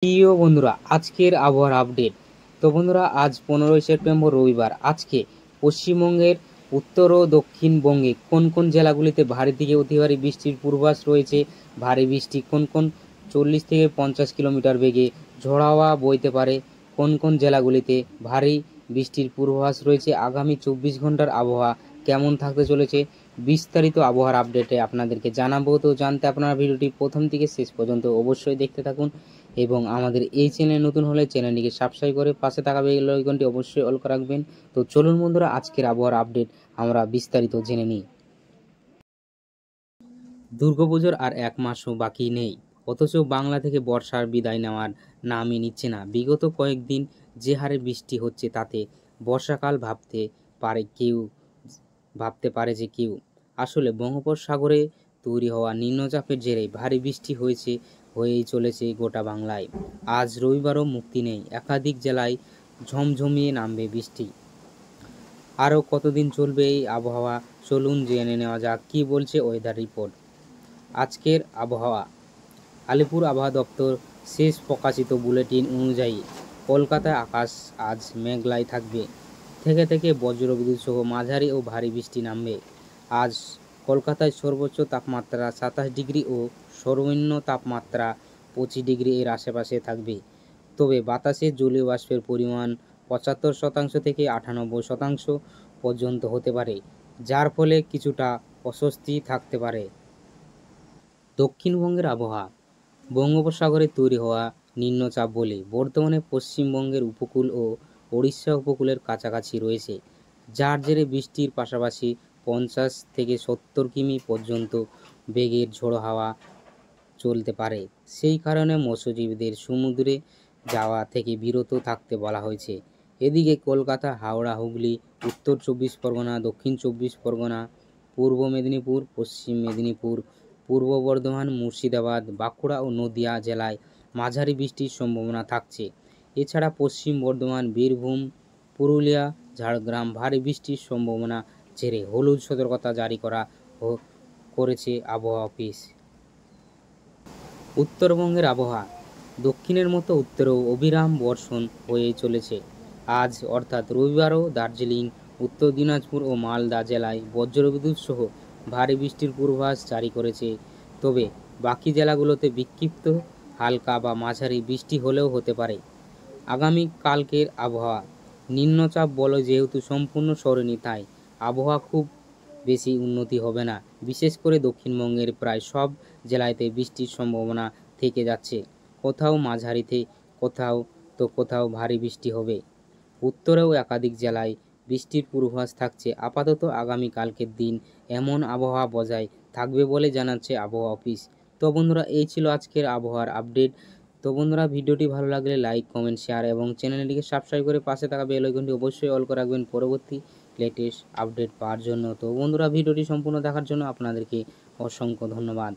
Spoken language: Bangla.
প্রিয় বন্ধুরা, আজকের আবহাওয়ার আপডেট। তো বন্ধুরা, আজ 15ই সেপ্টেম্বর রবিবার। আজকে পশ্চিমবঙ্গের উত্তর ও দক্ষিণবঙ্গে কোন কোন জেলাগুলিতে ভারী থেকে অতি ভারী বৃষ্টির পূর্বাভাস রয়েছে, ভারী বৃষ্টি কোন কোন 40 থেকে 50 কিলোমিটার বেগে ঝড় হাওয়া বইতে পারে, কোন কোন জেলাগুলিতে ভারী বৃষ্টির পূর্বাভাস রয়েছে, আগামী 24 ঘন্টার আবহাওয়া কেমন থাকতে চলেছে, বিস্তারিত আবহাওয়ার আপডেটে আপনাদেরকে জানাবো। তো জানতে আপনারা ভিডিওটি প্রথম থেকে শেষ পর্যন্ত অবশ্যই দেখতে থাকুন এবং আমাদের এই চ্যানেল নতুন হলে চ্যানেলটিকে সাবস্ক্রাইব করে পাশে থাকা বেল আইকনটি অবশ্যই অল করে রাখবেন। তো চলুন বন্ধুরা, আজকের আবহাওয়ার আপডেট আমরা বিস্তারিত জেনে নিই। দুর্গাপুজোর আর এক মাসও বাকি নেই, অথচ বাংলা থেকে বর্ষার বিদায় নেওয়ার নামই নিচ্ছে না। বিগত কয়েকদিন যে হারে বৃষ্টি হচ্ছে তাতে বর্ষাকাল ভাবতে পারে যে কেউ। আসলে বঙ্গোপসাগরে তৈরি হওয়া নিম্নচাপের জেরে ভারী বৃষ্টি হয়েই চলেছে গোটা বাংলায়। আজ রবিবারও মুক্তি নেই, একাধিক জেলায় ঝমঝমিয়ে নামবে বৃষ্টি। আরও কতদিন চলবে এই আবহাওয়া, চলুন জেনে নেওয়া যাক কী বলছে ওয়েদার রিপোর্ট। আজকের আবহাওয়া। আলিপুর আবহাওয়া দপ্তর শেষ প্রকাশিত বুলেটিন অনুযায়ী কলকাতায় আকাশ আজ মেঘলাই থাকবে, থেকে থেকে বজ্রবিদ্যুৎ সহ মাঝারি ও ভারী বৃষ্টি নামবে। আজ কলকাতায় সর্বোচ্চ তাপমাত্রা 27 ডিগ্রি ও সর্বনিম্ন তাপমাত্রা 25 ডিগ্রি এর আশেপাশে থাকবে। তবে বাতাসে জলীয় বাষ্পের পরিমাণ 75% থেকে 98% পর্যন্ত হতে পারে, যার ফলে কিছুটা অস্বস্তি থাকতে পারে। দক্ষিণবঙ্গের আবহাওয়া। বঙ্গোপসাগরে তৈরি হওয়া নিম্নচাপ বলে বর্তমানে পশ্চিমবঙ্গের উপকূল ও ওড়িশা উপকূলের কাছাকাছি রয়েছে, যার জেরে বৃষ্টির পাশাপাশি 50 থেকে 70 কিমি পর্যন্ত বেগের ঝোড়ো হাওয়া চলতে পারে। সেই কারণে মৎস্যজীবীদের সমুদ্রে যাওয়া থেকে বিরত থাকতে বলা হয়েছে। এদিকে কলকাতা, হাওড়া, হুগলি, উত্তর 24 পরগনা, দক্ষিণ 24 পরগনা, পূর্ব মেদিনীপুর, পশ্চিম মেদিনীপুর, পূর্ব বর্ধমান, মুর্শিদাবাদ, বাঁকুড়া ও নদিয়া জেলায় মাঝারি বৃষ্টির সম্ভাবনা থাকছে। এছাড়া পশ্চিম বর্ধমান, বীরভূম, পুরুলিয়া, ঝাড়গ্রাম ভারী বৃষ্টির সম্ভাবনা জেরে হলুদ সতর্কতা জারি করেছে আবহাওয়া অফিস। উত্তরবঙ্গের আবহাওয়া। দক্ষিণের মতো উত্তরেও অবিরাম বর্ষণ হয়ে চলেছে। আজ অর্থাৎ রবিবারও দার্জিলিং, উত্তর দিনাজপুর ও মালদা জেলায় বজ্রবিদ্যুৎ সহ ভারী বৃষ্টির পূর্বাভাস জারি করেছে। তবে বাকি জেলাগুলোতে বিক্ষিপ্ত হালকা বা মাঝারি বৃষ্টি হলেও হতে পারে। আগামী কালকের আবহাওয়া। নিম্নচাপ বলয় যেহেতু সম্পূর্ণ সরেনি, তাই আবহাওয়া খুব বেশি উন্নতি হবে না। বিশেষ করে দক্ষিণবঙ্গের প্রায় সব জেলাতে বৃষ্টির সম্ভাবনা থেকে যাচ্ছে। কোথাও মাঝারিতে, কোথাও ভারী বৃষ্টি হবে। উত্তরেও একাধিক জেলায় বৃষ্টির পূর্বাভাস থাকছে। আপাতত আগামী কালকের দিন এমন আবহাওয়া বজায় থাকবে বলে জানাচ্ছে আবহাওয়া অফিস। তো বন্ধুরা, এই ছিল আজকের আবহাওয়ার আপডেট। তো বন্ধুরা, ভিডিওটি ভালো লাগলে লাইক, কমেন্ট, শেয়ার এবং চ্যানেলটিকে সাবস্ক্রাইব করে পাশে থাকা বেল আইকনটি অবশ্যই অল করে রাখবেন পরবর্তী লেটেস্ট আপডেট পাওয়ার জন্য। তো বন্ধুরা, ভিডিওটি সম্পূর্ণ দেখার জন্য আপনাদেরকে অসংখ্য ধন্যবাদ।